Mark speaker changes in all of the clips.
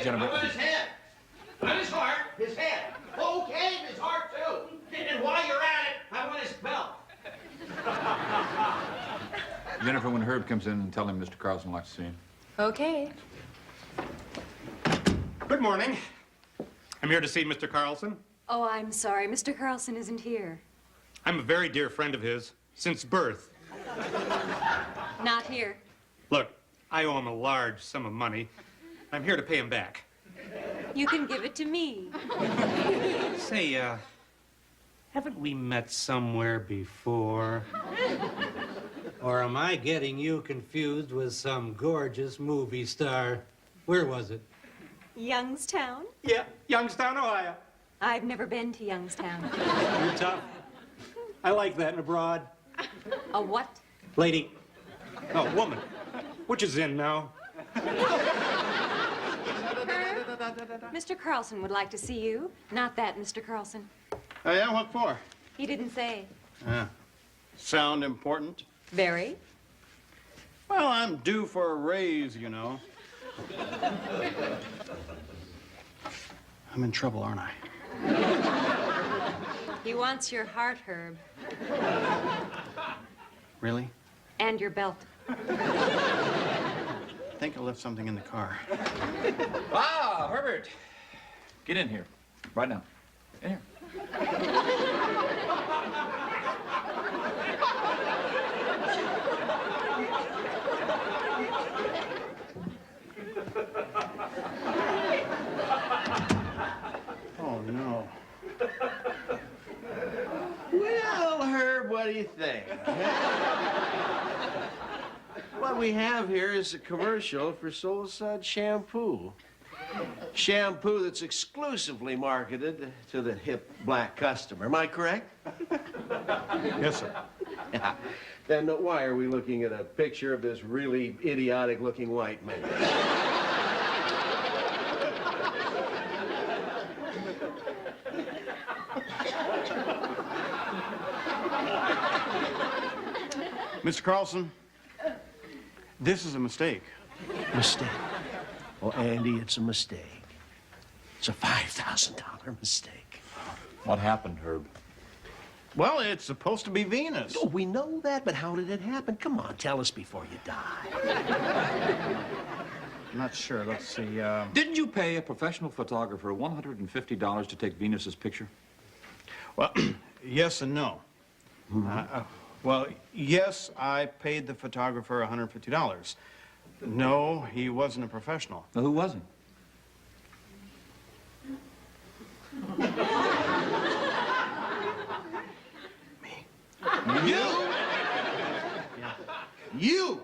Speaker 1: gentlemen.
Speaker 2: I want his head. Not his heart, his head. Okay, his heart too. And while you're at it, I want his belt.
Speaker 1: Jennifer, when Herb comes in, tell him Mr. Carlson wants to see him.
Speaker 3: Okay.
Speaker 4: Good morning. I'm here to see Mr. Carlson.
Speaker 3: Oh, I'm sorry. Mr. Carlson isn't here.
Speaker 4: I'm a very dear friend of his since birth.
Speaker 3: Not here.
Speaker 4: Look, I owe him a large sum of money. I'm here to pay him back.
Speaker 3: You can give it to me.
Speaker 4: Say, haven't we met somewhere before?
Speaker 5: Or am I getting you confused with some gorgeous movie star? Where was it?
Speaker 3: Youngstown?
Speaker 4: Yeah, Youngstown, Ohio.
Speaker 3: I've never been to Youngstown.
Speaker 5: You're tough. I like that in abroad.
Speaker 3: A what?
Speaker 5: Lady.
Speaker 4: Oh, woman. Which is in now.
Speaker 3: Mr. Carlson would like to see you. Not that, Mr. Carlson.
Speaker 2: Oh, yeah? What for?
Speaker 3: He didn't say.
Speaker 2: Sound important?
Speaker 3: Very.
Speaker 2: Well, I'm due for a raise, you know. I'm in trouble, aren't I?
Speaker 3: He wants your heart, Herb.
Speaker 2: Really?
Speaker 3: And your belt.
Speaker 2: I think I left something in the car.
Speaker 1: Ah, Herbert. Get in here. Right now. In here.
Speaker 2: Oh, no. Well, Herb, what do you think? What we have here is a commercial for Soul Sud shampoo. Shampoo that's exclusively marketed to the hip black customer. Am I correct?
Speaker 4: Yes, sir.
Speaker 2: Yeah. Then why are we looking at a picture of this really idiotic-looking white man?
Speaker 6: Mr. Carlson, this is a mistake.
Speaker 2: Mistake. Well, Andy, it's a mistake. It's a $5,000 mistake.
Speaker 1: What happened, Herb?
Speaker 6: Well, it's supposed to be Venus.
Speaker 2: Oh, we know that, but how did it happen? Come on, tell us before you die.
Speaker 6: I'm not sure. Let's see.
Speaker 1: Didn't you pay a professional photographer $150 to take Venus's picture?
Speaker 6: Well, yes and no. Well, yes, I paid the photographer $150. No, he wasn't a professional.
Speaker 1: Well, who was he?
Speaker 2: You? You?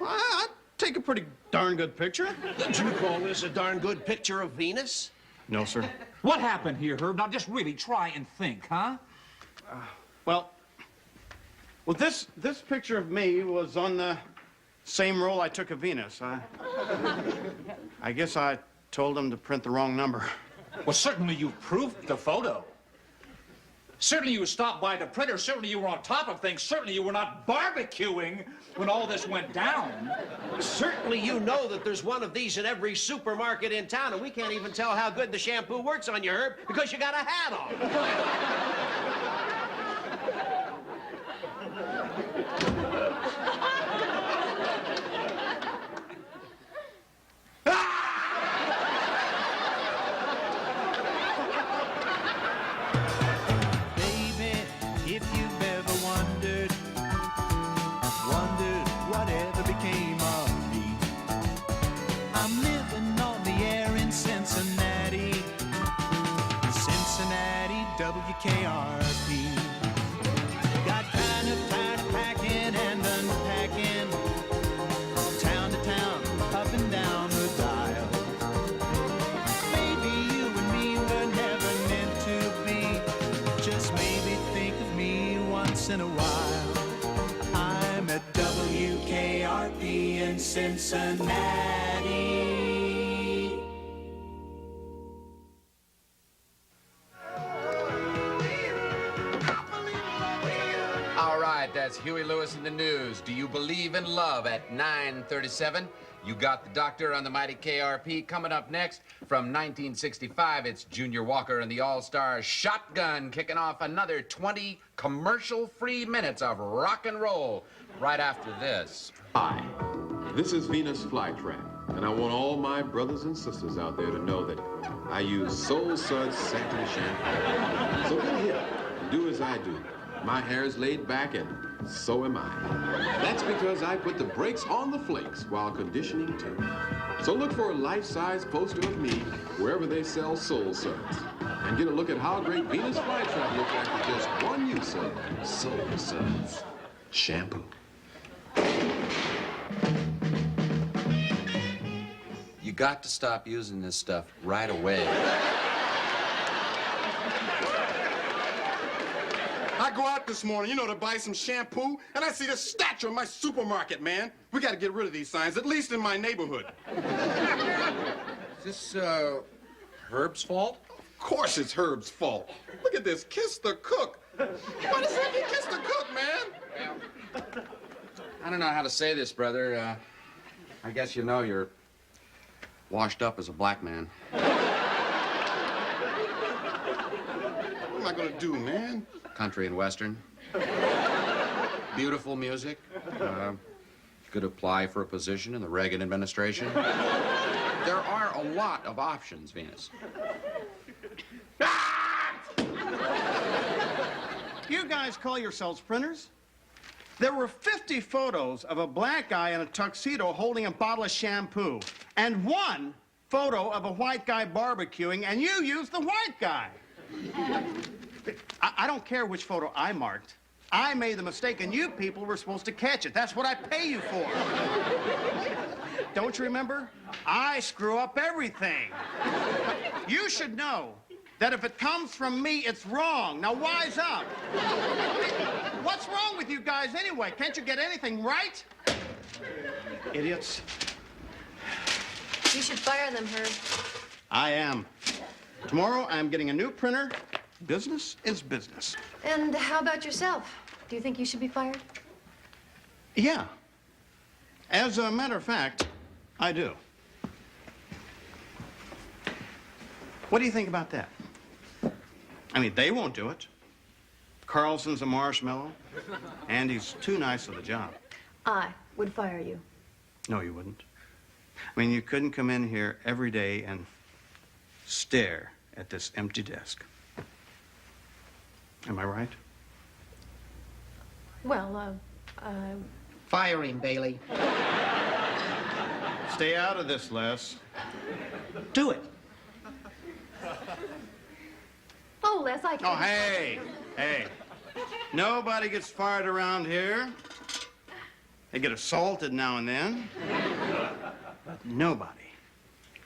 Speaker 6: I take a pretty darn good picture.
Speaker 2: Did you call this a darn good picture of Venus?
Speaker 6: No, sir.
Speaker 1: What happened here, Herb? Now, just really try and think, huh?
Speaker 6: Well, this picture of me was on the same roll I took of Venus. I guess I told him to print the wrong number.
Speaker 1: Well, certainly you proved the photo. Certainly you stopped by the printer. Certainly you were on top of things. Certainly you were not barbecuing when all this went down.
Speaker 2: Certainly you know that there's one of these in every supermarket in town, and we can't even tell how good the shampoo works on you, Herb, because you got a hat on.
Speaker 7: whatever became of me. I'm living on the air in Cincinnati, Cincinnati, WKRP. Got kind of tired of packing and unpacking, town to town, up and down the dial. Maybe you and me were never meant to be, just maybe think of me once in a while. I'm at WKRP in Cincinnati.
Speaker 8: All right, that's Huey Lewis in the news. Do you believe in love at 9:37? You got the doctor on the mighty KRP. Coming up next, from 1965, it's Junior Walker and the All-Star Shotgun, kicking off another 20 commercial-free minutes of rock and roll right after this.
Speaker 9: Hi, this is Venus Flytrap, and I want all my brothers and sisters out there to know that I use Soul Suds satin shampoo. So come here and do as I do. My hair is laid back, and so am I. That's because I put the brakes on the flakes while conditioning too. So look for a life-size poster of me wherever they sell Soul Suds, and get a look at how great Venus Flytrap looks like with just one use of Soul Suds shampoo.
Speaker 8: You got to stop using this stuff right away.
Speaker 10: I go out this morning, you know, to buy some shampoo, and I see this statue in my supermarket, man. We got to get rid of these signs, at least in my neighborhood.
Speaker 8: Is this, Herb's fault?
Speaker 10: Of course it's Herb's fault. Look at this, kiss the cook. Why does he kiss the cook, man?
Speaker 8: Well, I don't know how to say this, brother. I guess you know you're washed up as a black man.
Speaker 10: What am I gonna do, man?
Speaker 8: Country and Western. Beautiful music. Could apply for a position in the Reagan administration. There are a lot of options, Venus.
Speaker 6: You guys call yourselves printers? There were 50 photos of a black guy in a tuxedo holding a bottle of shampoo, and one photo of a white guy barbecuing, and you used the white guy. I don't care which photo I marked. I made the mistake, and you people were supposed to catch it. That's what I pay you for. Don't you remember? I screw up everything. You should know that if it comes from me, it's wrong. Now, wise up. What's wrong with you guys anyway? Can't you get anything right? Idiots.
Speaker 11: You should fire them, Herb.
Speaker 6: I am. Tomorrow, I'm getting a new printer. Business is business.
Speaker 11: And how about yourself? Do you think you should be fired?
Speaker 6: Yeah. As a matter of fact, I do. What do you think about that? I mean, they won't do it. Carlson's a marshmallow, and he's too nice for the job.
Speaker 11: I would fire you.
Speaker 6: No, you wouldn't. I mean, you couldn't come in here every day and stare at this empty desk. Am I right?
Speaker 11: Well,
Speaker 12: Fire him, Bailey.
Speaker 6: Stay out of this, Les.
Speaker 12: Do it.
Speaker 11: Oh, Les, I can't.
Speaker 6: Oh, hey. Nobody gets fired around here. They get assaulted now and then. But nobody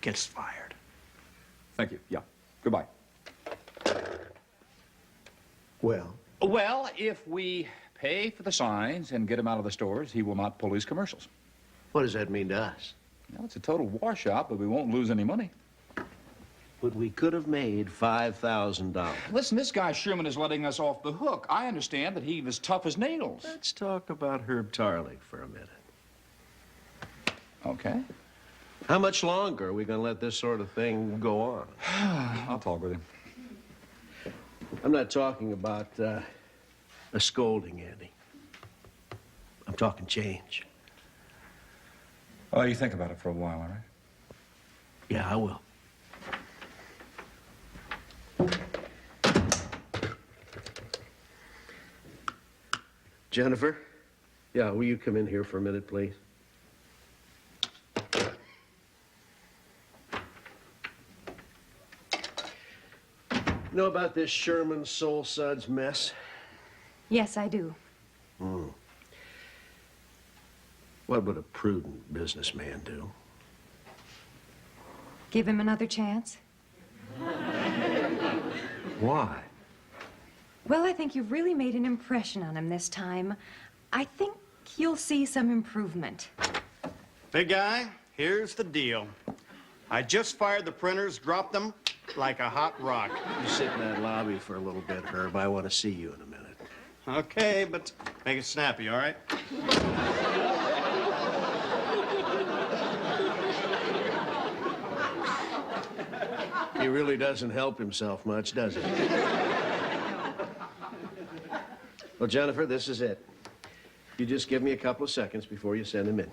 Speaker 6: gets fired.
Speaker 1: Thank you. Yeah. Goodbye.
Speaker 2: Well,
Speaker 1: Well, if we pay for the signs and get him out of the stores, he will not pull his commercials.
Speaker 2: what does that mean to us?
Speaker 1: Well, it's a total washout, but we won't lose any money.
Speaker 2: But we could have made $5,000.
Speaker 1: Listen, this guy Sherman is letting us off the hook. I understand that he's as tough as nails.
Speaker 2: Let's talk about Herb Tarling for a minute.
Speaker 1: Okay.
Speaker 2: How much longer are we going to let this sort of thing go on?
Speaker 1: I'll talk with him.
Speaker 2: I'm not talking about a scolding, Andy. I'm talking change.
Speaker 1: Well, you think about it for a while, all right?
Speaker 2: Yeah, I will. Jennifer? Yeah, will you come in here for a minute, please? Know about this Sherman Soul Suds mess?
Speaker 3: Yes, I do.
Speaker 2: What would a prudent businessman do?
Speaker 3: Give him another chance.
Speaker 2: Why?
Speaker 3: Well, I think you've really made an impression on him this time. I think you'll see some improvement.
Speaker 6: Big guy, here's the deal. I just fired the printers, dropped them like a hot rock.
Speaker 2: You sit in that lobby for a little bit, Herb. I want to see you in a minute.
Speaker 6: Okay, but make it snappy, all right?
Speaker 2: really doesn't help himself much, does he? Well, Jennifer, this is it. You just give me a couple of seconds before you send him in.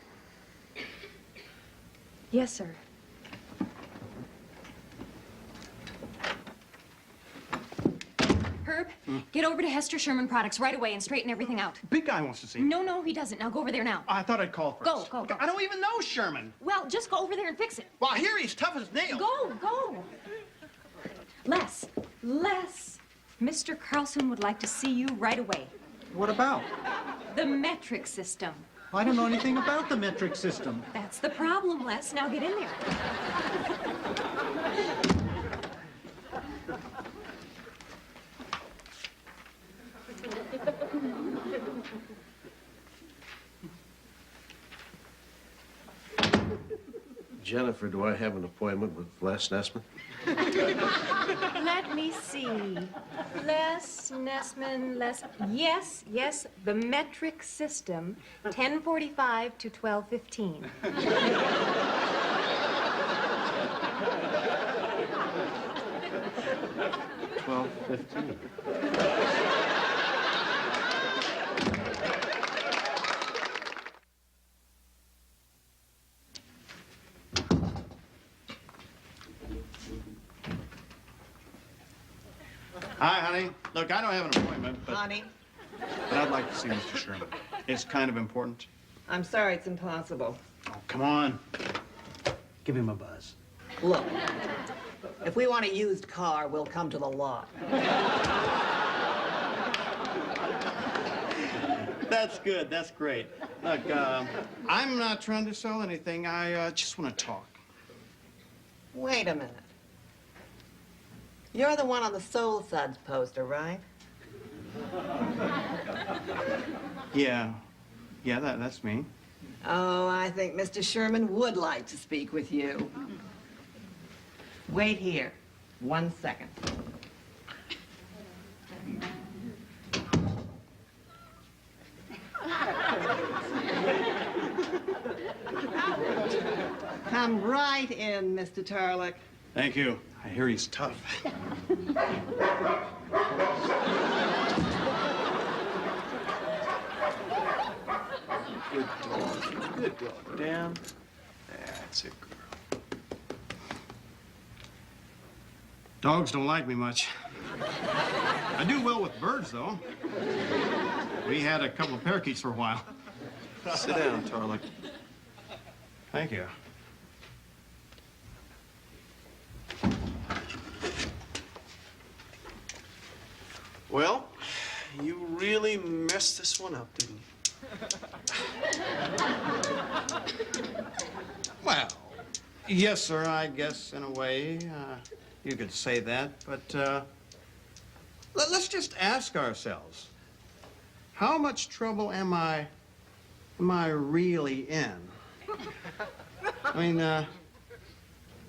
Speaker 3: Yes, sir. Herb, get over to Hester Sherman Products right away and straighten everything out.
Speaker 6: Big guy wants to see me.
Speaker 3: No, he doesn't. Now go over there now.
Speaker 6: I thought I'd call first.
Speaker 3: Go.
Speaker 6: I don't even know Sherman.
Speaker 3: Well, just go over there and fix it.
Speaker 6: Well, here he's tough as nails.
Speaker 3: Go. Les. Mr. Carlson would like to see you right away.
Speaker 12: What about?
Speaker 3: The metric system.
Speaker 12: I don't know anything about the metric system.
Speaker 3: That's the problem, Les. Now get in there.
Speaker 2: Jennifer, do I have an appointment with Les Nessman?
Speaker 3: Let me see. Les Nessman, Yes, the metric system, 10:45 to 12:15.
Speaker 2: 12:15.
Speaker 6: Hi, honey. Look, I don't have an appointment, but
Speaker 13: Honey,
Speaker 6: I'd like to see Mr. Sherman. It's kind of important.
Speaker 13: I'm sorry it's impossible.
Speaker 6: Oh, come on.
Speaker 12: Give him a buzz.
Speaker 13: Look, if we want a used car, we'll come to the lot.
Speaker 6: That's good. That's great. Look, I'm not trying to sell anything. I just want to talk.
Speaker 13: Wait a minute. You're the one on the Soul Suds poster, right?
Speaker 6: Yeah, that's me.
Speaker 13: Oh, I think Mr. Sherman would like to speak with you. Wait here. 1 second. Come right in, Mr. Tarlick.
Speaker 6: Thank you. I hear he's tough.
Speaker 2: Good dog. Dan.
Speaker 6: That's it, girl. Dogs don't like me much. I do well with birds, though. We had a couple of parakeets for a while.
Speaker 2: Sit down, Tarlick.
Speaker 6: Thank you.
Speaker 14: Well, you really messed this one up, didn't you?
Speaker 6: Well, yes, sir, I guess in a way you could say that, but let's just ask ourselves, how much trouble am I really in? I mean,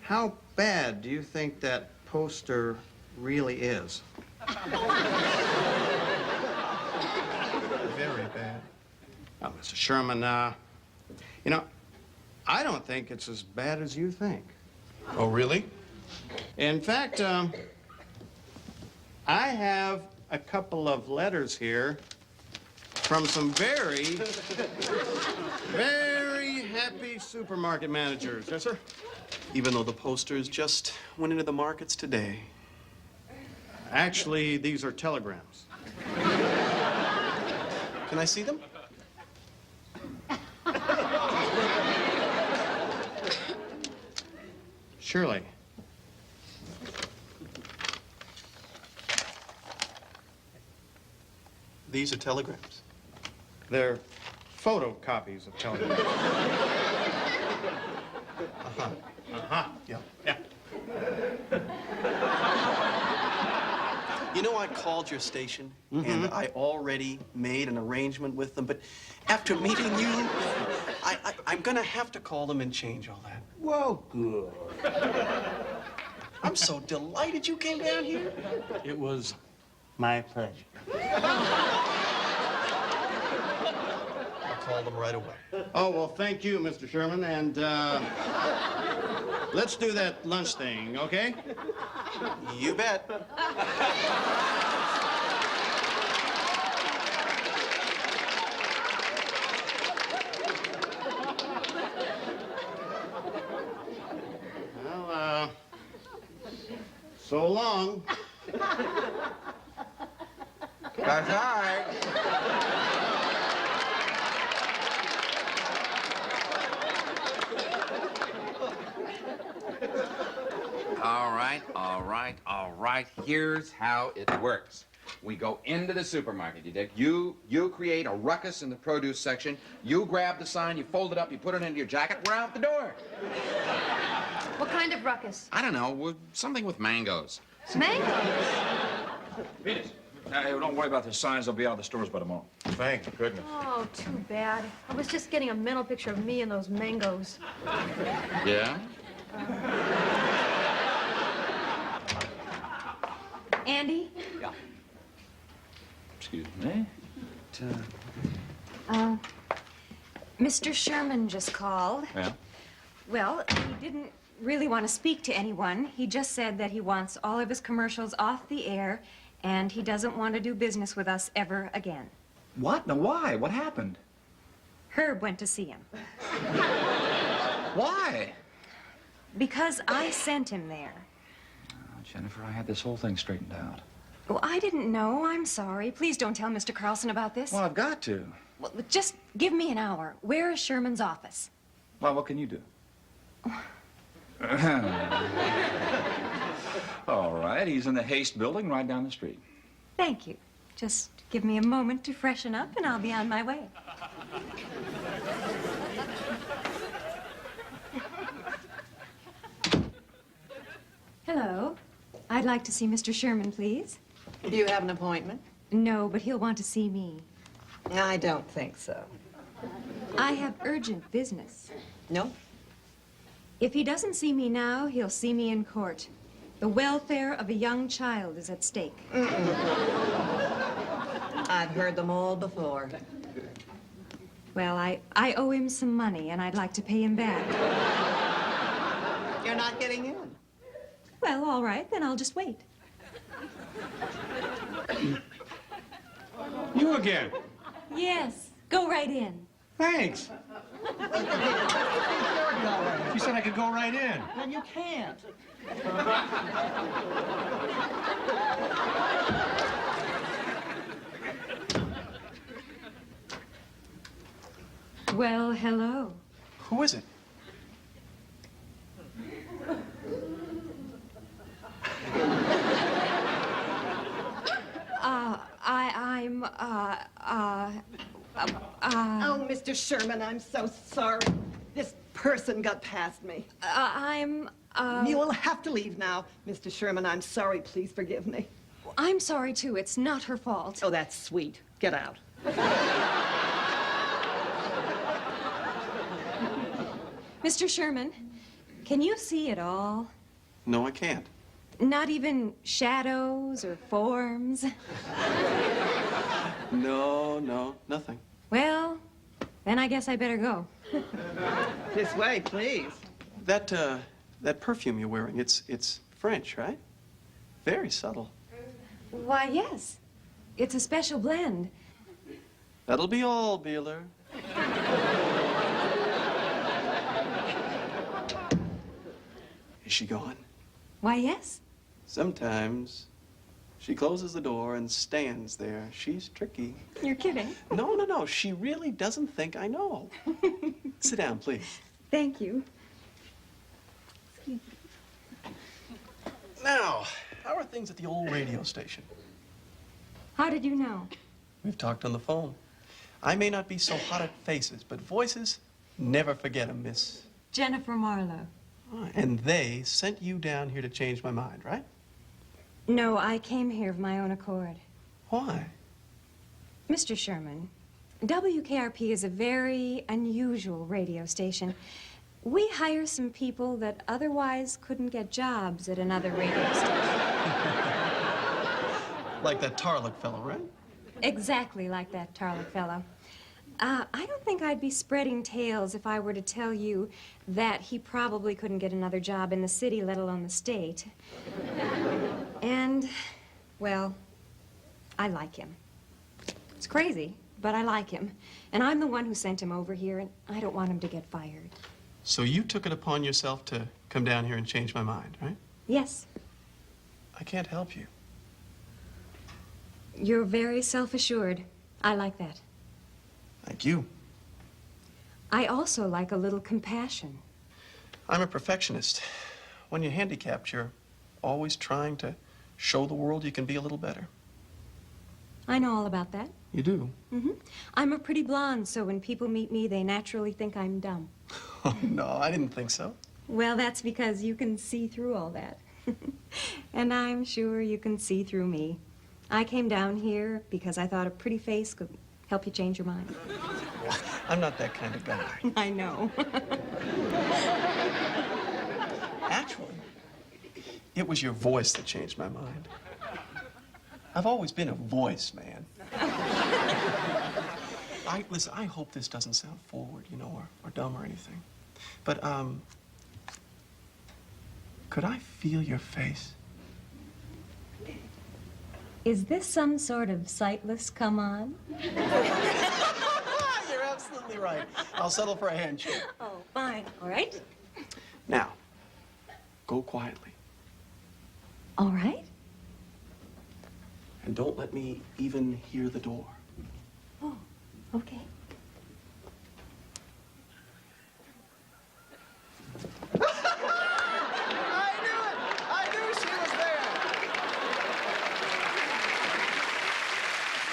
Speaker 6: how bad do you think that poster really is? Very bad. Now, Mr. Sherman, you know, I don't think it's as bad as you think.
Speaker 14: Oh, really?
Speaker 6: In fact, I have a couple of letters here from some very, very happy supermarket managers. Yes, sir?
Speaker 14: Even though the posters just went into the markets today.
Speaker 6: Actually, these are telegrams.
Speaker 14: Can I see them?
Speaker 6: Surely.
Speaker 14: These are telegrams.
Speaker 6: They're photocopies of telegrams. Yeah.
Speaker 14: You know, I called your station, and I already made an arrangement with them, but after meeting you, I'm gonna have to call them and change all that.
Speaker 2: Well, good.
Speaker 14: I'm so delighted you came down here.
Speaker 12: It was my pleasure.
Speaker 14: call them right away.
Speaker 6: Oh, well, thank you, Mr. Sherman, and let's do that lunch thing, okay?
Speaker 14: You bet.
Speaker 6: Well, so long.
Speaker 8: That's all right. All right. Here's how it works. We go into the supermarket, you dig? You create a ruckus in the produce section. You grab the sign, you fold it up, you put it into your jacket. We're out the door.
Speaker 11: What kind of ruckus?
Speaker 8: I don't know, something with mangoes.
Speaker 11: Mangoes?
Speaker 1: Venus, don't worry about the signs. They'll be out of the stores by tomorrow.
Speaker 10: Thank goodness.
Speaker 11: Oh, too bad. I was just getting a mental picture of me and those mangoes.
Speaker 8: Yeah?
Speaker 3: Andy?
Speaker 1: Yeah. Excuse me.
Speaker 3: Mr. Sherman just called.
Speaker 1: Yeah?
Speaker 3: Well, he didn't really want to speak to anyone. He just said that he wants all of his commercials off the air, and he doesn't want to do business with us ever again.
Speaker 1: What? Now, why? What happened?
Speaker 3: Herb went to see him.
Speaker 1: Why?
Speaker 3: Because I sent him there.
Speaker 1: Jennifer, I had this whole thing straightened out.
Speaker 3: Well, I didn't know. I'm sorry. Please don't tell Mr. Carlson about this.
Speaker 1: Well, I've got to.
Speaker 3: Well, just give me an hour. Where is Sherman's office?
Speaker 1: Well, what can you do? All right, he's in the Haste building right down the street.
Speaker 3: Thank you. Just give me a moment to freshen up, and I'll be on my way. Hello. I'd like to see Mr. Sherman, please.
Speaker 13: Do you have an appointment?
Speaker 3: No, but he'll want to see me.
Speaker 13: I don't think so.
Speaker 3: I have urgent business.
Speaker 13: No?
Speaker 3: If he doesn't see me now, he'll see me in court. The welfare of a young child is at stake.
Speaker 13: I've heard them all before.
Speaker 3: Well, I owe him some money, and I'd like to pay him back.
Speaker 13: You're not getting in.
Speaker 3: Well, all right, then I'll just wait.
Speaker 4: You again.
Speaker 3: Yes, go right in.
Speaker 4: Thanks. She said I could go right in.
Speaker 12: Then you can't.
Speaker 3: Well, hello.
Speaker 14: Who is it?
Speaker 13: Oh, Mr. Sherman, I'm so sorry. This person got past me. You will have to leave now. Mr. Sherman, I'm sorry. Please forgive me.
Speaker 3: I'm sorry, too. It's not her fault.
Speaker 13: Oh, that's sweet. Get out.
Speaker 3: Mr. Sherman, can you see at all?
Speaker 14: No, I can't.
Speaker 3: Not even shadows or forms?
Speaker 14: No, nothing.
Speaker 3: Well, then I guess I better go.
Speaker 13: This way, please.
Speaker 14: That perfume you're wearing, it's French, right? Very subtle.
Speaker 3: Why, yes. It's a special blend.
Speaker 14: That'll be all, Beeler. Is she gone?
Speaker 3: Why, yes.
Speaker 14: Sometimes she closes the door and stands there. She's tricky.
Speaker 3: You're kidding.
Speaker 14: No. She really doesn't think I know. Sit down, please.
Speaker 3: Thank you.
Speaker 14: Now, how are things at the old radio station?
Speaker 3: How did you know?
Speaker 14: We've talked on the phone. I may not be so hot at faces, but voices, never forget 'em, miss.
Speaker 3: Jennifer Marlowe.
Speaker 14: Oh, and they sent you down here to change my mind, right?
Speaker 3: No, I came here of my own accord.
Speaker 14: Why?
Speaker 3: Mr. Sherman, WKRP is a very unusual radio station. We hire some people that otherwise couldn't get jobs at another radio station.
Speaker 14: Like that Tarlick fellow, right?
Speaker 3: Exactly like that Tarlick fellow. I don't think I'd be spreading tales if I were to tell you that he probably couldn't get another job in the city, let alone the state. And, well, I like him. It's crazy, but I like him. And I'm the one who sent him over here, and I don't want him to get fired.
Speaker 14: So you took it upon yourself to come down here and change my mind, right?
Speaker 3: Yes.
Speaker 14: I can't help you.
Speaker 3: You're very self-assured. I like that.
Speaker 14: Thank you.
Speaker 3: I also like a little compassion.
Speaker 14: I'm a perfectionist. When you're handicapped, you're always trying to show the world you can be a little better.
Speaker 3: I know all about that.
Speaker 14: You do?
Speaker 3: Mm-hmm. I'm a pretty blonde, so when people meet me, they naturally think I'm dumb.
Speaker 14: Oh, no, I didn't think so.
Speaker 3: Well, that's because you can see through all that. And I'm sure you can see through me. I came down here because I thought a pretty face could help you change your mind.
Speaker 14: I'm not that kind of guy.
Speaker 3: I know.
Speaker 14: Actually, it was your voice that changed my mind. I've always been a voice man. Listen, I hope this doesn't sound forward, you know, or dumb or anything. But, could I feel your face?
Speaker 3: Is this some sort of sightless come on?
Speaker 14: You're absolutely right. I'll settle for a handshake.
Speaker 3: Oh, fine. All right.
Speaker 14: Now, go quietly.
Speaker 3: All right.
Speaker 14: And don't let me even hear the door.
Speaker 3: Oh, okay.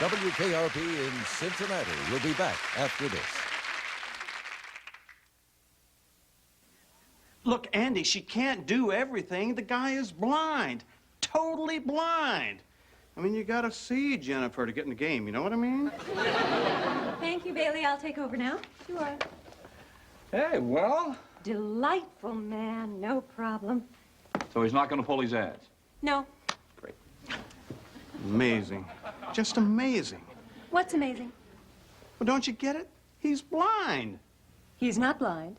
Speaker 15: WKRP in Cincinnati. We'll be back after this.
Speaker 6: Look, Andy, she can't do everything. The guy is blind. Totally blind. I mean, you gotta see Jennifer to get in the game, you know what I mean?
Speaker 3: Thank you, Bailey. I'll take over now. Sure.
Speaker 1: Hey, well,
Speaker 3: Delightful man. No problem.
Speaker 1: so he's not going to pull his ass.
Speaker 3: No.
Speaker 6: Amazing. Just amazing.
Speaker 3: What's amazing?
Speaker 6: Well, don't you get it? He's blind.
Speaker 3: He's not blind.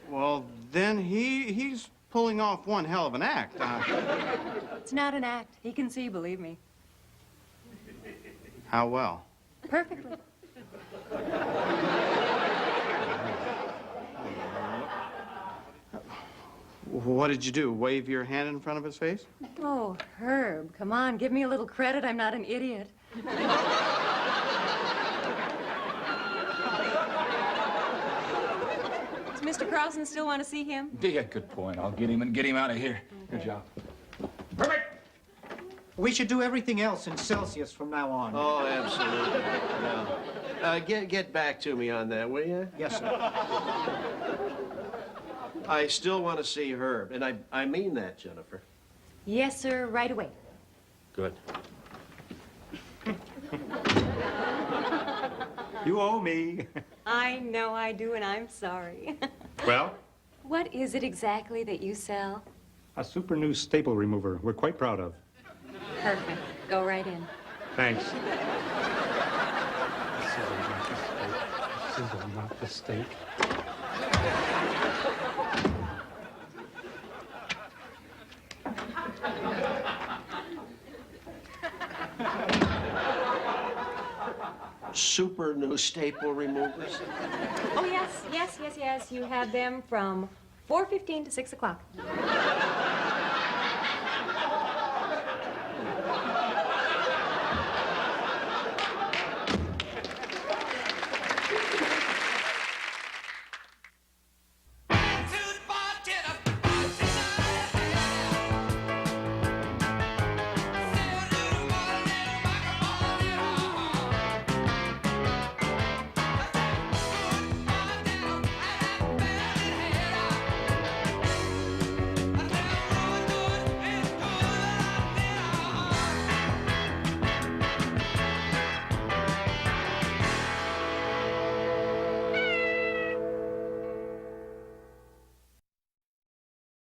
Speaker 6: Well, then he's pulling off one hell of an act.
Speaker 3: It's not an act. He can see, believe me.
Speaker 6: How well?
Speaker 3: Perfectly.
Speaker 6: What did you do? Wave your hand in front of his face?
Speaker 3: Oh, Herb, come on. Give me a little credit. I'm not an idiot. Does Mr. Carlson still want to see him?
Speaker 1: Yeah, good point. I'll get him and get him out of here. Good job.
Speaker 12: We should do everything else in Celsius from now on.
Speaker 2: Oh, absolutely. Yeah. Get back to me on that, will you?
Speaker 12: Yes, sir.
Speaker 2: I still want to see Herb, and I mean that, Jennifer.
Speaker 3: Yes, sir. Right away.
Speaker 2: Good.
Speaker 4: You owe me.
Speaker 3: I know I do, and I'm sorry.
Speaker 4: Well,
Speaker 3: What is it exactly that you sell?
Speaker 4: a super new staple remover we're quite proud of.
Speaker 3: Perfect. Go right in.
Speaker 4: Thanks. Sizzle, not the steak.
Speaker 2: Super new staple removers.
Speaker 3: Oh, yes. You have them from 4:15 to 6 o'clock.